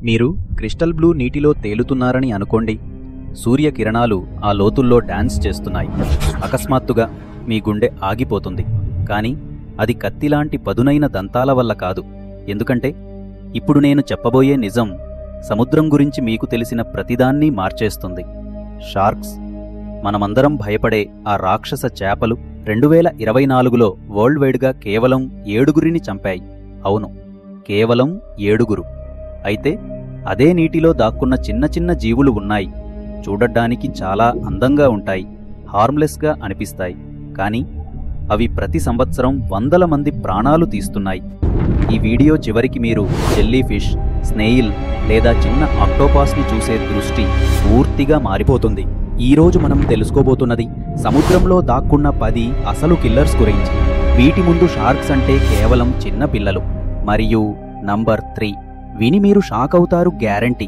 మీరు crystal blue నీటిలో తేలుతున్నారని అనుకోండి. సూర్యకిరణాలు ఆ లోతుల్లో డాన్స్ చేస్తున్నాయి. అకస్మాత్తుగా మీ గుండె ఆగిపోతుంది. కానీ అది కత్తిలాంటి పదునైన దంతాల వల్ల కాదు. ఎందుకంటే ఇప్పుడు నేను చెప్పబోయే నిజం సముద్రం గురించి మీకు తెలిసిన ప్రతిదాన్ని మార్చేస్తుంది. షార్క్స్, మనమందరం భయపడే ఆ రాక్షస చేపలు 2024లో వరల్డ్ వైడ్గా కేవలం 7గురిని చంపాయి. అవును, కేవలం 7గురు. అయితే అదే నీటిలో దాక్కున్న చిన్న చిన్న జీవులు ఉన్నాయి. చూడడానికి చాలా అందంగా ఉంటాయి, హార్మ్లెస్గా అనిపిస్తాయి. కానీ అవి ప్రతి సంవత్సరం వందల మంది ప్రాణాలు తీస్తున్నాయి. ఈ వీడియో చివరికి మీరు జెల్లీ ఫిష్, స్నేయిల్ లేదా చిన్న ఆక్టోపాస్ని చూసే దృష్టి పూర్తిగా మారిపోతుంది. ఈరోజు మనం తెలుసుకోబోతున్నది సముద్రంలో దాక్కున్న 10 అసలు కిల్లర్స్ గురించి. వీటి ముందు షార్క్స్ అంటే కేవలం చిన్న పిల్లలు. మరియు నంబర్ 3, విని మీరు షాక్ అవుతారు గ్యారంటీ.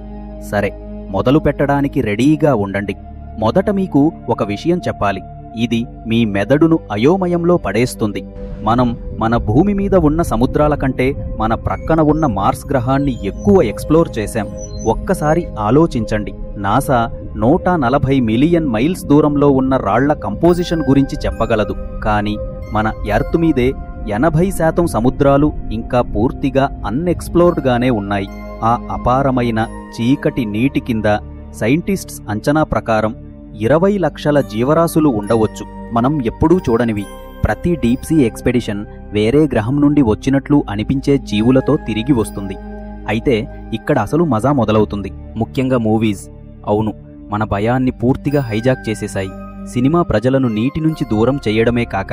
సరే, మొదలు పెట్టడానికి రెడీగా ఉండండి. మొదట మీకు ఒక విషయం చెప్పాలి. ఇది మీ మెదడును అయోమయంలో పడేస్తుంది. మనం మన భూమి మీద ఉన్న సముద్రాల కంటే మన ప్రక్కన ఉన్న మార్స్ గ్రహాన్ని ఎక్కువ ఎక్స్ప్లోర్ చేశాం. ఒక్కసారి ఆలోచించండి. నాసా 140 మిలియన్ మైల్స్ దూరంలో ఉన్న రాళ్ల కంపోజిషన్ గురించి చెప్పగలదు. కానీ మన ఎర్త్ మీదే 80% సముద్రాలు ఇంకా పూర్తిగా అన్ఎక్స్ప్లోర్డ్గానే ఉన్నాయి. ఆ అపారమైన చీకటి నీటి కింద సైంటిస్ట్స్ అంచనా ప్రకారం 20 లక్షల జీవరాశులు ఉండవచ్చు. మనం ఎప్పుడూ చూడనివి. ప్రతి డీప్ సీ ఎక్స్పెడిషన్ వేరే గ్రహం నుండి వచ్చినట్లు అనిపించే జీవులతో తిరిగి వస్తుంది. అయితే ఇక్కడ అసలు మజా మొదలవుతుంది. ముఖ్యంగా మూవీస్. అవును, మన భయాన్ని పూర్తిగా హైజాక్ చేసేశాయి. సినిమా ప్రజలను నీటి నుంచి దూరం చేయడమే కాక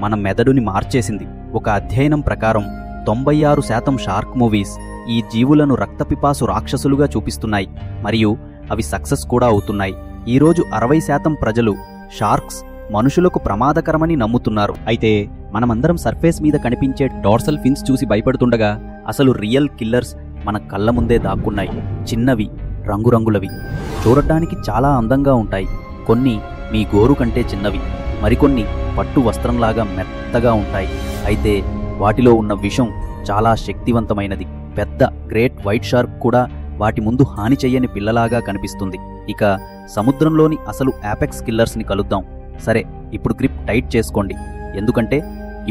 మన మెదడుని మార్చేసింది. ఒక అధ్యయనం ప్రకారం 96% షార్క్ మూవీస్ ఈ జీవులను రక్తపిపాసు రాక్షసులుగా చూపిస్తున్నాయి. మరియు అవి సక్సెస్ కూడా అవుతున్నాయి. ఈరోజు 60% ప్రజలు షార్క్స్ మనుషులకు ప్రమాదకరమని నమ్ముతున్నారు. అయితే మనమందరం సర్ఫేస్ మీద కనిపించే డార్సల్ ఫిన్స్ చూసి భయపడుతుండగా అసలు రియల్ కిల్లర్స్ మన కళ్ళ ముందే దాక్కున్నాయి. చిన్నవి, రంగురంగులవి, చూడటానికి చాలా అందంగా ఉంటాయి. కొన్ని మీ గోరు కంటే చిన్నవి, మరికొన్ని పట్టు వస్త్రంలాగా మెత్తగా ఉంటాయి. అయితే వాటిలో ఉన్న విషం చాలా శక్తివంతమైనది. పెద్ద గ్రేట్ వైట్ షార్క్ కూడా వాటి ముందు హాని చెయ్యని పిల్లలాగా కనిపిస్తుంది. ఇక సముద్రంలోని అసలు యాపెక్స్ కిల్లర్స్ని కలుద్దాం. సరే, ఇప్పుడు గ్రిప్ టైట్ చేసుకోండి. ఎందుకంటే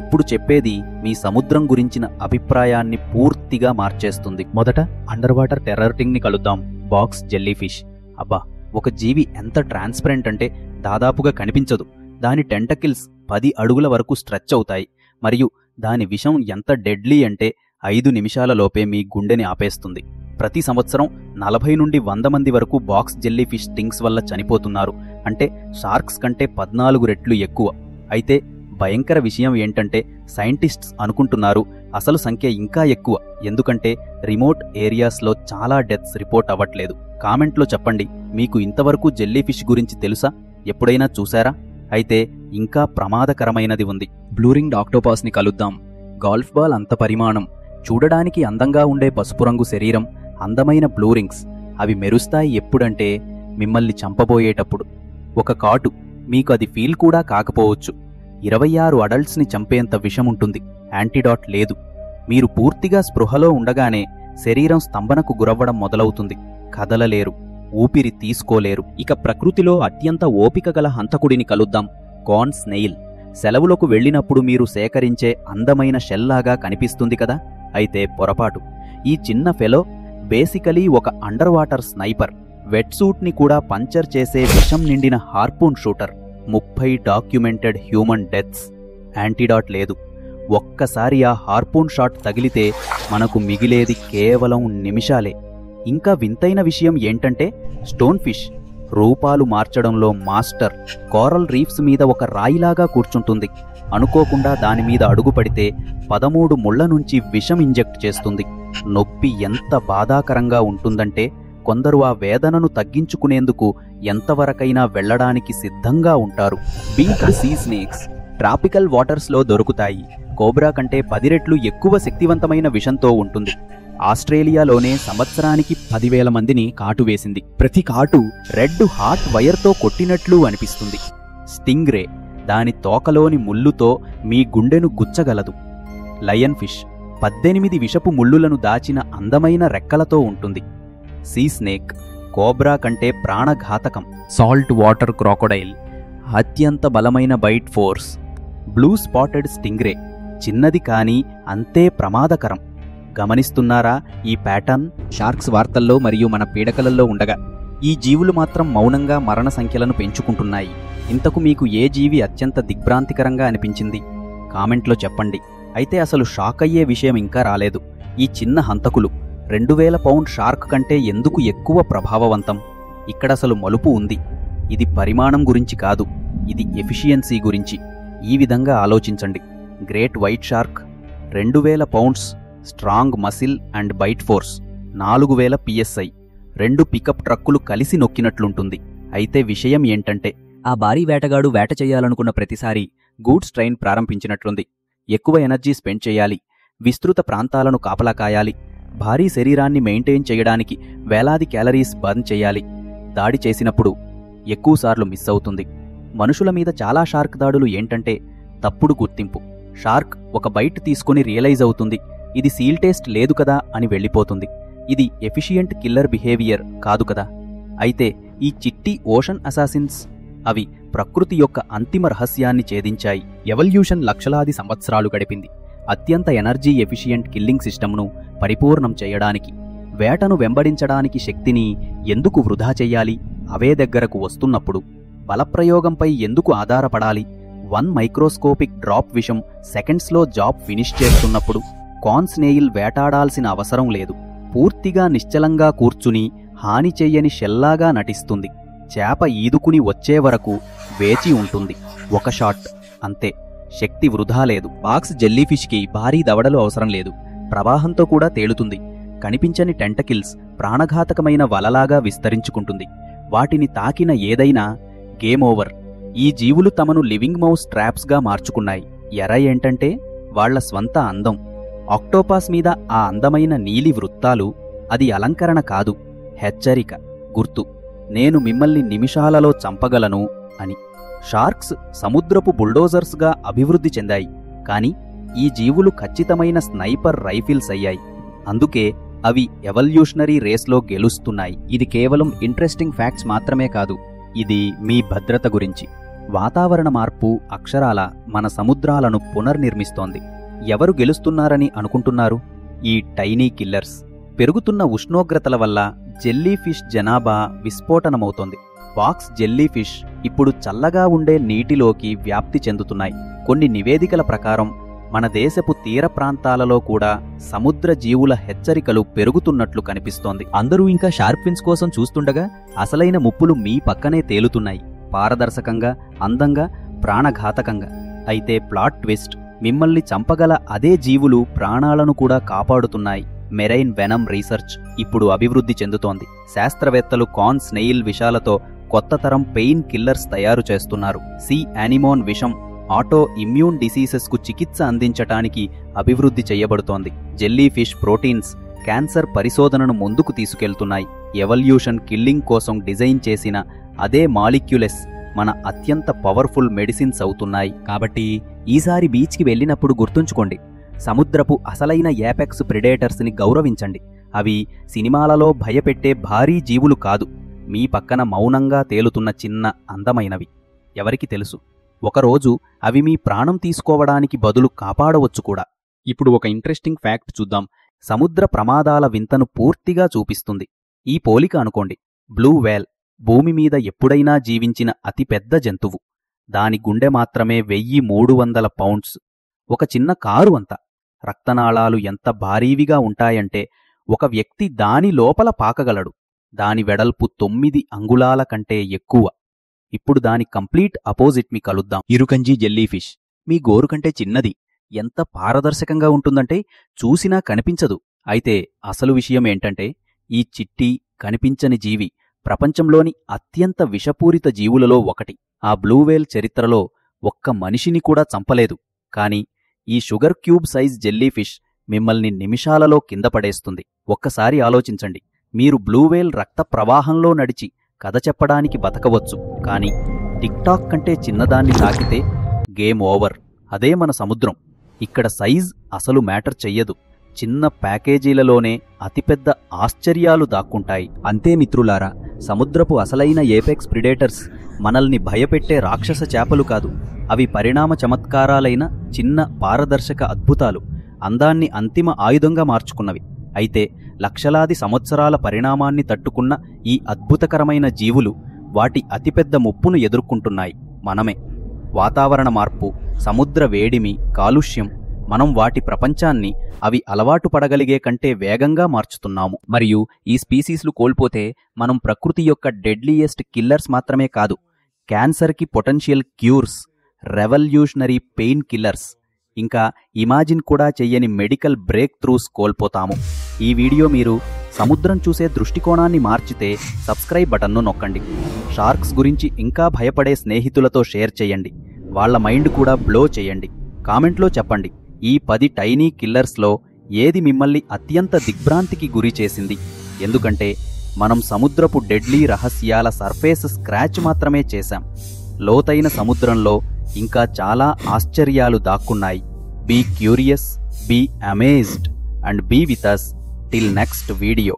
ఇప్పుడు చెప్పేది మీ సముద్రం గురించిన అభిప్రాయాన్ని పూర్తిగా మార్చేస్తుంది. మొదట అండర్ వాటర్ టెర్రర్టింగ్ని కలుద్దాం. Box jelly fish. అబ్బా, ఒక జీవి ఎంత ట్రాన్స్పరెంట్ అంటే దాదాపుగా కనిపించదు. దాని టెంటకిల్స్ 10 అడుగుల వరకు స్ట్రెచ్ అవుతాయి. మరియు దాని విషం ఎంత డెడ్లీ అంటే 5 నిమిషాలలోపే మీ గుండెని ఆపేస్తుంది. ప్రతి సంవత్సరం 40 నుండి 100 మంది వరకు బాక్స్ జెల్లీ ఫిష్ స్టింగ్స్ వల్ల చనిపోతున్నారు. అంటే షార్క్స్ కంటే 14 రెట్లు ఎక్కువ. అయితే భయంకర విషయం ఏంటంటే సైంటిస్ట్స్ అనుకుంటున్నారు అసలు సంఖ్య ఇంకా ఎక్కువ. ఎందుకంటే రిమోట్ ఏరియాస్లో చాలా డెత్స్ రిపోర్ట్ అవ్వట్లేదు. కామెంట్లో చెప్పండి, మీకు ఇంతవరకు జెల్లీ ఫిష్ గురించి తెలుసా? ఎప్పుడైనా చూసారా? అయితే ఇంకా ప్రమాదకరమైనది ఉంది. బ్లూరింగ్ ఆక్టోపాస్ని కలుద్దాం. గాల్ఫ్ బాల్ అంత పరిమాణం, చూడడానికి అందంగా ఉండే పసుపు రంగు శరీరం, అందమైన బ్లూరింగ్స్. అవి మెరుస్తాయి ఎప్పుడంటే మిమ్మల్ని చంపబోయేటప్పుడు. ఒక కాటు, మీకు అది ఫీల్ కూడా కాకపోవచ్చు. 26 అడల్ట్స్ని చంపేంత విషముంటుంది. యాంటీడాట్ లేదు. మీరు పూర్తిగా స్పృహలో ఉండగానే శరీరం స్తంభనకు గురవ్వడం మొదలవుతుంది. కదలలేరు, ఊపిరి తీసుకోలేరు. ఇక ప్రకృతిలో అత్యంత ఓపిక గల హంతకుడిని కలుద్దాం. Corn snail. సెలవులకు వెళ్లినప్పుడు మీరు సేకరించే అందమైన షెల్లాగా కనిపిస్తుంది కదా? అయితే పొరపాటు. ఈ చిన్న ఫెలో బేసికలీ ఒక అండర్ వాటర్ స్నైపర్. వెట్ సూట్ని కూడా పంచర్ చేసే విషం నిండిన Harpoon shooter. 30 documented human deaths. Antidote లేదు. ఒక్కసారి ఆ హార్పూన్ షాట్ తగిలితే మనకు మిగిలేది కేవలం నిమిషాలే. ఇంకా వింతైన విషయం ఏంటంటే స్టోన్ ఫిష్ రూపాలు మార్చడంలో మాస్టర్. కోరల్ రీఫ్స్ మీద ఒక రాయిలాగా కూర్చుంటుంది. అనుకోకుండా దానిమీద అడుగుపడితే 13 ముళ్ల నుంచి విషం ఇంజెక్ట్ చేస్తుంది. నొప్పి ఎంత బాధాకరంగా ఉంటుందంటే కొందరు ఆ వేదనను తగ్గించుకునేందుకు ఎంతవరకైనా వెళ్లడానికి సిద్ధంగా ఉంటారు. బిగ్ సీ స్నేక్స్ ట్రాపికల్ వాటర్స్లో దొరుకుతాయి. కోబ్రా కంటే 10 రెట్లు ఎక్కువ శక్తివంతమైన విషంతో ఉంటుంది. ఆస్ట్రేలియాలోనే సంవత్సరానికి 10,000 మందిని కాటు వేసింది. ప్రతి కాటు రెడ్ హాట్ వైర్తో కొట్టినట్లు అనిపిస్తుంది. స్టింగ్ రే దాని తోకలోని ముల్లుతో మీ గుండెను గుచ్చగలదు. లయన్ ఫిష్ 18 విషపు ముళ్ళులను దాచిన అందమైన రెక్కలతో ఉంటుంది. సీ స్నేక్, కోబ్రా కంటే ప్రాణఘాతకం. సాల్ట్ వాటర్ క్రాకొడైల్, అత్యంత బలమైన byte force. Blue spotted Stingray, చిన్నది కానీ అంతే ప్రమాదకరం. గమనిస్తున్నారా ఈ ప్యాటర్న్? షార్క్స్ వార్తల్లో మరియు మన పీడకలల్లో ఉండగా ఈ జీవులు మాత్రం మౌనంగా మరణ సంఖ్యలను పెంచుకుంటున్నాయి. ఇంతకు మీకు ఏ జీవి అత్యంత దిగ్భ్రాంతికరంగా అనిపించింది? కామెంట్లో చెప్పండి. అయితే అసలు షాక్ అయ్యే విషయం ఇంకా రాలేదు. ఈ చిన్న హంతకులు 2000 పౌండ్ షార్క్ కంటే ఎందుకు ఎక్కువ ప్రభావవంతం? ఇక్కడసలు మలుపు ఉంది. ఇది పరిమాణం గురించి కాదు, ఇది ఎఫిషియన్సీ గురించి. ఈ విధంగా ఆలోచించండి. Great white shark 2000 pounds strong muscle and bite force, 4000 PSI, 2 pickup ట్రక్కులు కలిసి నొక్కినట్లుంటుంది. అయితే విషయం ఏంటంటే ఆ భారీ వేటగాడు వేట చేయాలనుకున్న ప్రతిసారి గూడ్స్ ట్రైన్ ప్రారంభించినట్లుంది. ఎక్కువ ఎనర్జీ స్పెండ్ చేయాలి, విస్తృత ప్రాంతాలను కాపలా కాయాలి, భారీ శరీరాన్ని మెయింటైన్ చేయడానికి వేలాది క్యాలరీస్ బర్న్ చేయాలి. దాడి చేసినప్పుడు ఎక్కువసార్లు మిస్ అవుతుంది. మనుషుల మీద చాలా షార్క్ దాడులు ఏంటంటే తప్పుడు గుర్తింపు. షార్క్ ఒక బైట్ తీసుకుని రియలైజ్ అవుతుంది, ఇది సీల్ టేస్ట్ లేదు కదా అని వెళ్ళిపోతుంది. ఇది ఎఫిషియంట్ కిల్లర్ బిహేవియర్ కాదు కదా. అయితే ఈ చిట్టి ఓషన్ అసాసిన్స్, అవి ప్రకృతి యొక్క అంతిమ రహస్యాన్ని ఛేదించాయి. ఎవల్యూషన్ లక్షలాది సంవత్సరాలు గడిపింది అత్యంత ఎనర్జీ ఎఫిషియంట్ కిల్లింగ్ సిస్టమ్ను పరిపూర్ణం చేయడానికి. వేటను వెంబడించడానికి శక్తిని ఎందుకు వృధా చెయ్యాలి? అవే దగ్గరకు వస్తున్నప్పుడు బలప్రయోగంపై ఎందుకు ఆధారపడాలి? 1 మైక్రోస్కోపిక్ డ్రాప్ విషం సెకండ్స్లో జాబ్ ఫినిష్ చేస్తున్నప్పుడు కాన్స్నేయిల్ వేటాడాల్సిన అవసరం లేదు. పూర్తిగా నిశ్చలంగా కూర్చుని హాని చెయ్యని షెల్లాగా నటిస్తుంది. చేప ఈదుకుని వచ్చే వరకు వేచి ఉంటుంది. ఒక షాట్ అంతే, శక్తి వృధా లేదు. బాక్స్ జెల్లీఫిష్కి భారీ దవడలు అవసరం లేదు, ప్రవాహంతో కూడా తేలుతుంది. కనిపించని టెంటకిల్స్ ప్రాణఘాతకమైన వలలాగా విస్తరించుకుంటుంది. వాటిని తాకిన ఏదైనా గేమ్ ఓవర్. ఈ జీవులు తమను లివింగ్ మౌస్ ట్రాప్స్గా మార్చుకున్నాయి. ఎర ఏంటంటే వాళ్ల స్వంత అందం. ఆక్టోపాస్ మీద ఆ అందమైన నీలి వృత్తాలు అది అలంకరణ కాదు, హెచ్చరిక, గుర్తు. నేను మిమ్మల్ని నిమిషాలలో చంపగలను అని. షార్క్స్ సముద్రపు బుల్డోజర్స్గా అభివృద్ధి చెందాయి, కాని ఈ జీవులు ఖచ్చితమైన స్నైపర్ రైఫిల్స్ అయ్యాయి. అందుకే అవి ఎవల్యూషనరీ రేస్లో గెలుస్తున్నాయి. ఇది కేవలం ఇంట్రెస్టింగ్ ఫ్యాక్ట్స్ మాత్రమే కాదు, ఇది మీ భద్రత గురించి. వాతావరణ మార్పు అక్షరాల మన సముద్రాలను పునర్నిర్మిస్తోంది. ఎవరు గెలుస్తున్నారని అనుకుంటున్నారు? ఈ టైనీ కిల్లర్స్. పెరుగుతున్న ఉష్ణోగ్రతల వల్ల జెల్లీఫిష్ జనాభా విస్ఫోటనమవుతోంది. బాక్స్ జెల్లీఫిష్ ఇప్పుడు చల్లగా ఉండే నీటిలోకి వ్యాప్తి చెందుతున్నాయి. కొన్ని నివేదికల ప్రకారం మన దేశపు తీర ప్రాంతాలలో కూడా సముద్ర జీవుల హెచ్చరికలు పెరుగుతున్నట్లు కనిపిస్తోంది. అందరూ ఇంకా షార్క్ ఫిన్స్ కోసం చూస్తుండగా అసలైన ముప్పులు మీ పక్కనే తేలుతున్నాయి. పారదర్శకంగా, అందంగా, ప్రాణఘాతకంగా. అయితే ప్లాట్ ట్విస్ట్, మిమ్మల్ని చంపగల అదే జీవులు ప్రాణాలను కూడా కాపాడుతున్నాయి. మెరైన్ వెనమ్ రీసెర్చ్ ఇప్పుడు అభివృద్ధి చెందుతోంది. శాస్త్రవేత్తలు కార్న్ స్నేయిల్ విషాలతో కొత్త తరం పెయిన్ కిల్లర్స్ తయారు చేస్తున్నారు. సీ యానిమోన్ విషం ఆటో ఇమ్యూన్ డిసీజెస్కు చికిత్స అందించటానికి అభివృద్ధి చేయబడుతోంది. జెల్లీ ఫిష్ ప్రోటీన్స్ క్యాన్సర్ పరిశోధనను ముందుకు తీసుకెళ్తున్నాయి. ఎవల్యూషన్ కిల్లింగ్ కోసం డిజైన్ చేసిన అదే మాలిక్యులెస్ మన అత్యంత పవర్ఫుల్ మెడిసిన్స్ అవుతున్నాయి. కాబట్టి ఈసారి బీచ్కి వెళ్ళినప్పుడు గుర్తుంచుకోండి, సముద్రపు అసలైన యాపెక్స్ ప్రెడేటర్స్ని గౌరవించండి. అవి సినిమాలలో భయపెట్టే భారీ జీవులు కాదు, మీ పక్కన మౌనంగా తేలుతున్న చిన్న అందమైనవి. ఎవరికి తెలుసు, ఒకరోజు అవి మీ ప్రాణం తీసుకోవడానికి బదులు కాపాడవచ్చు కూడా. ఇప్పుడు ఒక ఇంట్రెస్టింగ్ ఫ్యాక్ట్ చూద్దాం. సముద్ర ప్రమాదాల వింతను పూర్తిగా చూపిస్తుంది. ఈ పోలిక అనుకోండి. బ్లూ వేల్ భూమి మీద ఎప్పుడైనా జీవించిన అతిపెద్ద జంతువు. దాని గుండె మాత్రమే 1300 పౌండ్స్. ఒక చిన్న కారు అంత. రక్తనాళాలు ఎంత భారీవిగా ఉంటాయంటే ఒక వ్యక్తి దాని లోపల పాకగలడు. దాని వెడల్పు 9 అంగుళాల కంటే ఎక్కువ. ఇప్పుడు దాని కంప్లీట్ అపోజిట్ మీ కలుద్దాం. ఇరుకంజీ జెల్లీఫిష్ మీ గోరు కంటే చిన్నది. ఎంత పారదర్శకంగా ఉంటుందంటే చూసినా కనిపించదు. అయితే అసలు విషయం ఏంటంటే ఈ చిట్టి కనిపించని జీవి ప్రపంచంలోని అత్యంత విషపూరిత జీవులలో ఒకటి. ఆ బ్లూవేల్ చరిత్రలో ఒక్క మనిషిని కూడా చంపలేదు. కాని ఈ షుగర్ క్యూబ్ సైజ్ జెల్లీఫిష్ మిమ్మల్ని నిమిషాలలో కింద పడేస్తుంది. ఒక్కసారి ఆలోచించండి. మీరు బ్లూవేల్ రక్త ప్రవాహంలో నడిచి కథ చెప్పడానికి బతకవచ్చు, కాని టిక్టాక్ కంటే చిన్నదాన్ని తాకితే గేమ్ ఓవర్. అదే మన సముద్రం. ఇక్కడ సైజ్ అసలు మ్యాటర్ చెయ్యదు, చిన్న ప్యాకేజీలలోనే అతిపెద్ద ఆశ్చర్యాలు దాక్కుంటాయి. అంతే మిత్రులారా, సముద్రపు అసలైన ఏపెక్స్ ప్రిడేటర్స్ మనల్ని భయపెట్టే రాక్షస చేపలు కాదు. అవి పరిణామ చమత్కారాలైన చిన్న పారదర్శక అద్భుతాలు, అందాన్ని అంతిమ ఆయుధంగా మార్చుకున్నవి. అయితే లక్షలాది సంవత్సరాల పరిణామాన్ని తట్టుకున్న ఈ అద్భుతకరమైన జీవులు వాటి అతిపెద్ద ముప్పును ఎదుర్కొంటున్నాయి. మనమే. వాతావరణ మార్పు, సముద్ర వేడిమి, కాలుష్యం మనం వాటి ప్రపంచాన్ని అవి అలవాటు పడగలిగే కంటే వేగంగా మార్చుతున్నాము. మరియు ఈ స్పీసీస్లు కోల్పోతే మనం ప్రకృతి యొక్క డెడ్లీయెస్ట్ కిల్లర్స్ మాత్రమే కాదు, క్యాన్సర్కి potential cures, revolutionary pain killers, ఇంకా ఇమాజిన్ కూడా చెయ్యని మెడికల్ బ్రేక్ త్రూస్ కోల్పోతాము. ఈ వీడియో మీరు సముద్రం చూసే దృష్టికోణాన్ని మార్చితే సబ్స్క్రైబ్ బటన్ను నొక్కండి. షార్క్స్ గురించి ఇంకా భయపడే స్నేహితులతో షేర్ చేయండి. వాళ్ళ మైండ్ కూడా బ్లో చేయండి. కామెంట్లో చెప్పండి, ఈ 10 టైనీ కిల్లర్స్లో ఏది మిమ్మల్ని అత్యంత దిగ్భ్రాంతికి గురి చేసింది. ఎందుకంటే మనం సముద్రపు డెడ్లీ రహస్యాల సర్ఫేస్ స్క్రాచ్ మాత్రమే చేశాం. లోతైన సముద్రంలో ఇంకా చాలా ఆశ్చర్యాలు దాక్కున్నాయి. Be curious, be amazed and be with us till next video.